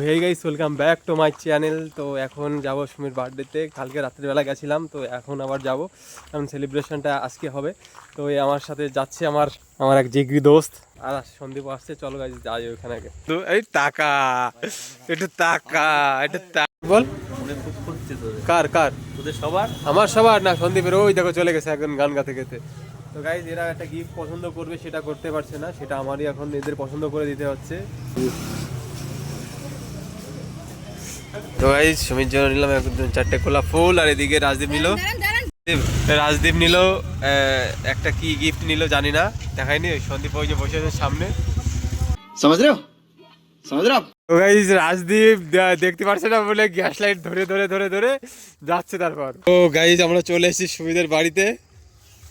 Hey guys, welcome back to my channel. তো এখন যাব সুমির বার্থডেতে। কালকে রাত্রিবেলা গেছিলাম, তো এখন আবার যাব, কারণ সেলিব্রেশনটা আজকে হবে। তো এই আমার সাথে যাচ্ছে আমার এক জিগরি দোস্ত, আর সন্দীপ আসছে। চলো গাইস যাই ওখানে আগে। তো এই টাকা এটা বল, কার কার তোদের সবার? আমার সবার না, সন্দীপের। ওই দেখো চলে গেছে একজন গান গাতে গেতে। তো গাইস এরা একটা গিফট পছন্দ করবে, সেটা করতে পারছে না, সেটা আমারই এখন এদের পছন্দ করে দিতে হচ্ছে। তো গাইস সুমির জন্য নিলাম একদম 4টে গোলাপ ফুল, আর এদিকে রাজদীপ নিল একটা কি গিফট নিল জানি না, দেখায়নি। সন্দীপ ওই যে বসে আছে সামনে, समझ रहे हो তো গাইস রাজদীপ দেখতে পারছে না বলে গ্যাস লাইট ধরে ধরে ধরে ধরে যাচ্ছে। তারপর তো গাইস আমরা চলে এসেছি সুমিদের বাড়িতে,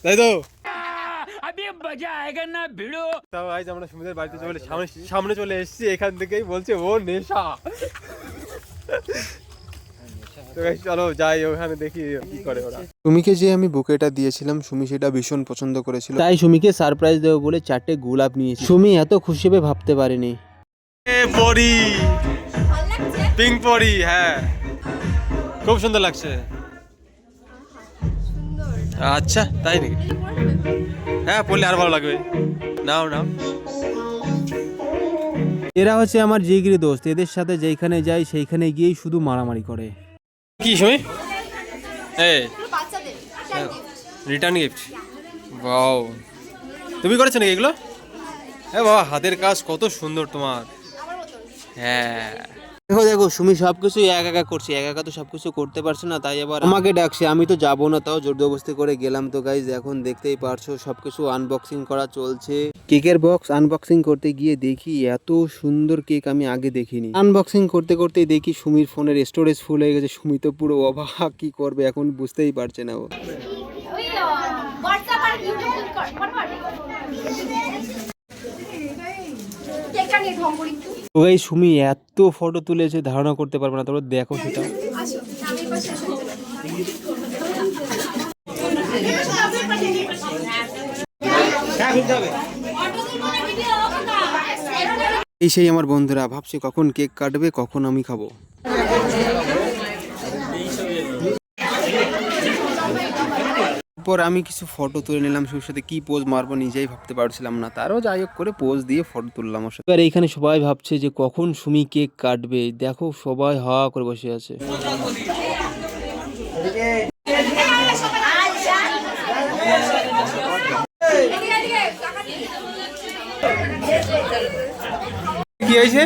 তাই তো তাও গাইস আমরা সুমিদের বাড়িতে চলে সামনে চলে এসেছি। এখান থেকেই বলছে ও নেশা। তো গাইস চলো যাই ওখানে, দেখি কি করে ওরা। সুমিকে যে আমি বুকেটা দিয়েছিলাম, সুমি সেটা ভীষণ পছন্দ করেছিল, তাই সুমিকে সারপ্রাইজ দেবো বলে 4টে গোলাপ নিয়েছি। সুমি এত খুশি হবে ভাবতে পারেনি। পরি, পিঙ্ক পরি, হ্যাঁ খুব সুন্দর লাগছে। আচ্ছা তাই নাকি? হ্যাঁ পরলে আর ভালো লাগবে। নাও নাও। এরা হচ্ছে আমার জিগরি দোস্ত, এদের সাথে যেখানে যাই সেইখানে গিয়েই শুধু মারামারি করে। কি সময় রিটার্ন গিফট, ওয়াও তুমি করেছো নাকি এগুলো? হ্যাঁ বাবা, হাতের কাজ কত সুন্দর তোমার। হ্যাঁ দেখো দেখো, সুমি সবকিছু একা একা করছে, একা একা তো সবকিছু করতে পারছে না, তাই আবার আমাকে ডাকছে। আমি তো যাবো না, তাও জোরদস্তি করে গেলাম। তো গাইজ এখন দেখতেই পারছো সবকিছু আনবক্সিং করা চলছে। কেকের বক্স আনবক্সিং করতে গিয়ে দেখি এত সুন্দর কেক আমি আগে দেখিনি। আনবক্সিং করতে করতে দেখি সুমির ফোনের স্টোরেজ ফুল হয়ে গেছে। সুমি তো পুরো অবাক, কি করবে এখন বুঝতেই পারছে না ও। ওই সুমি এত ফটো তুলেছে, ধারণা করতে পারবে না। তোমরা দেখো সেটা। এই সেই আমার বন্ধুরা, ভাবছি কখন কেক কাটবে, কখন আমি খাবো। পর আমি কিছু ফটো তুলে নিলাম। সুর সাথে কি পোজ মারবো নিজেই ভাবতে পারছিলাম না, তারও যাই হোক করে পোজ দিয়ে ফটো তুললাম ওর সাথে। এবার এইখানে সবাই ভাবছে যে কখন সুমি কেক কাটবে। দেখো সবাই হা করে বসে আছে। কি হয়েছে?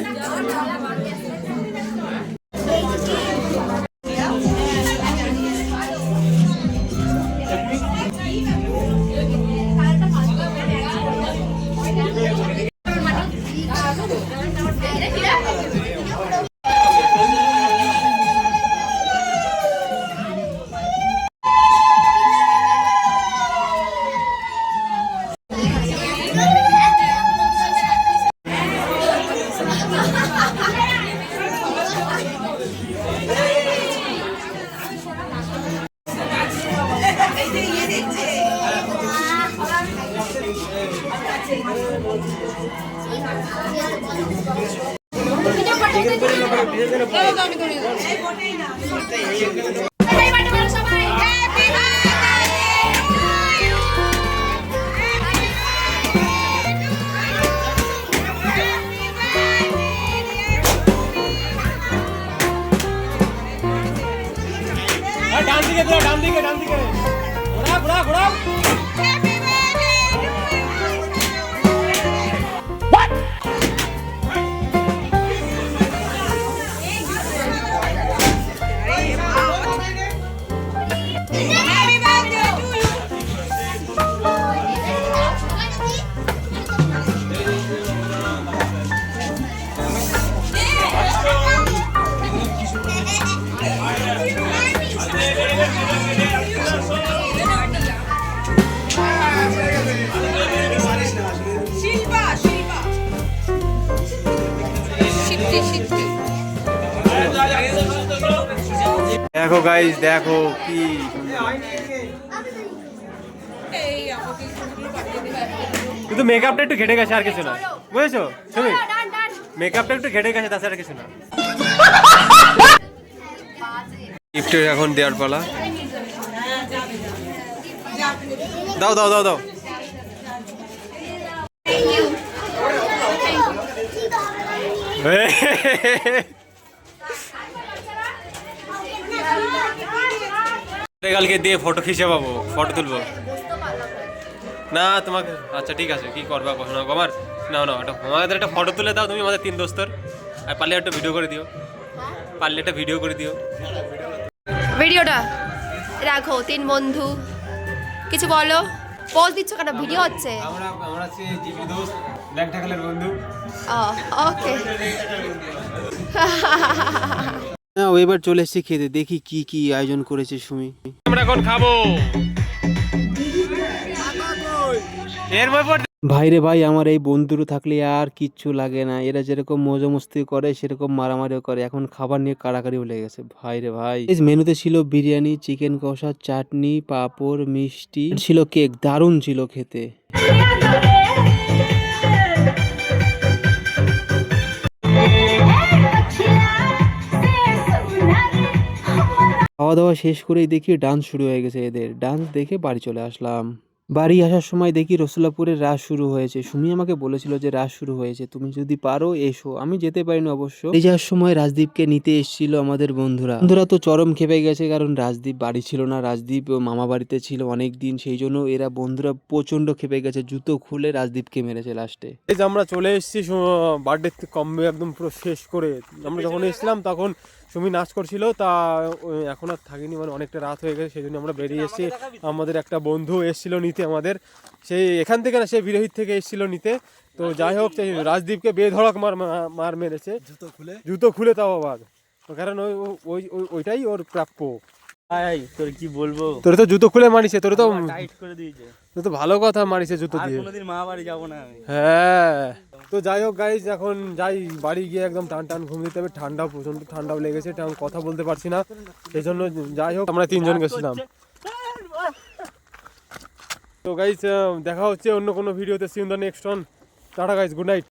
ডান দিকে ঘোরা ঘোরা। দেখো গাইস, দেখো কি কিন্তু মেকআপটা একটু ঘেটে গেছে, আর কিছু না, বুঝেছো তুমি? মেকআপটা একটু ঘেটে গেছে, তাছাড়া কিছু না। গিফট এখন দেওয়ার পালা। দাও দাও দাও দাও। কালকে দিয়ে ফটো খিচে পাবো, ফটো তুলবো না তোমাকে। আচ্ছা ঠিক আছে, কি করবা কখনো আমার। না না, ওটা আমাদের একটা ফটো তুলে দাও তুমি, আমাদের 3 দোস্তর। আর পারলে একটা ভিডিও করে দিও, পারলে একটা ভিডিও করে দিও। ভিডিওটা রাখো 3 বন্ধু, কিছু বলো। পোজ দিচ্ছ কেন? ভিডিও হচ্ছে। আমরা আছি জিবি দোস্ত, ব্ল্যাক ঠাকালের বন্ধু। ওকে। হ্যাঁ, ও এবার চলে এসেছে খেতে, দেখি কি কি আয়োজন করেছে সুমি। আমরা এখন খাবো এর ব্যাপার। ভাইরে ভাই, আমার এই বন্ধুরা থাকলে আর কিচ্ছু লাগে না। এরা যেরকম মজা মস্তি করে সেরকম মারামারিও করে। এখন খাবার নিয়ে কাড়াকাড়িও লেগেছে ভাইরে ভাই। মেনুতে ছিল বিরিয়ানি, চিকেন কষা, চাটনি, পাঁপড়, মিষ্টি, ছিল কেক। দারুণ ছিল খেতে। খাওয়া দাওয়া শেষ করেই দেখি ডান্স শুরু হয়ে গেছে এদের। ডান্স দেখে বাড়ি চলে আসলাম। বাড়ি আসার সময় দেখি রসুলাপুরে রাস শুরু হয়েছে। সুমি আমাকে বলেছিল যে রাস শুরু হয়েছে, তুমি যদি পারো এসো। আমি যেতে পারিনি অবশ্য। এই যাওয়ার সময় রাজদীপকে নিতে এসেছিল আমাদের বন্ধুরা। বন্ধুরা তো চরম খেপে গেছে, কারণ রাজদীপ বাড়ি ছিল না। রাজদীপ মামা বাড়িতে ছিল অনেক দিন, সেই জন্য এরা বন্ধুরা প্রচন্ড খেপে গেছে। জুতো খুলে রাজদীপকে মেরেছে লাস্টে। এই যে আমরা চলে এসেছি বার্থডে কমবে একদম পুরো শেষ করে। আমরা যখন এসেছিলাম তখন সুমি নাচ করছিল, তা এখন আর থাকিনি, মানে অনেকটা রাত হয়ে গেছে, সেই জন্য আমরা বেরিয়ে এসেছি। আমাদের একটা বন্ধু এসেছিল নিতে আমাদের, সেই এখান থেকে না, সেই বিরোহিত থেকে এসেছিল নিতে। তো যাই হোক, সেই রাজদীপকে বেধড়ক মার মেরেছে, জুতো খুলে তাও আবার। কারণ ওইটাই ওর প্রাপ্য। তোর কি বলবো, তোর তো জুতো খুলে মারিছে, তোর তো টাইট করে দিয়েছে। তোর তো ভালো কথা মারিছে জুতো আর দিয়ে। কোনোদিন মা বাড়ি যাবো না আমি। হ্যাঁ, তো যাই হোক গাইজ, এখন যাই বাড়ি গিয়ে একদম টান টান ঘুম দিতে হবে। ঠান্ডা, প্রচন্ড ঠান্ডাও লেগেছে, তেমন কথা বলতে পারছি না, সেই জন্য যাই হোক আমরা 3 জন গেছিলাম। তো গাইজ দেখা হচ্ছে অন্য কোনো ভিডিওতে। See in the next one. Tata guys, good night.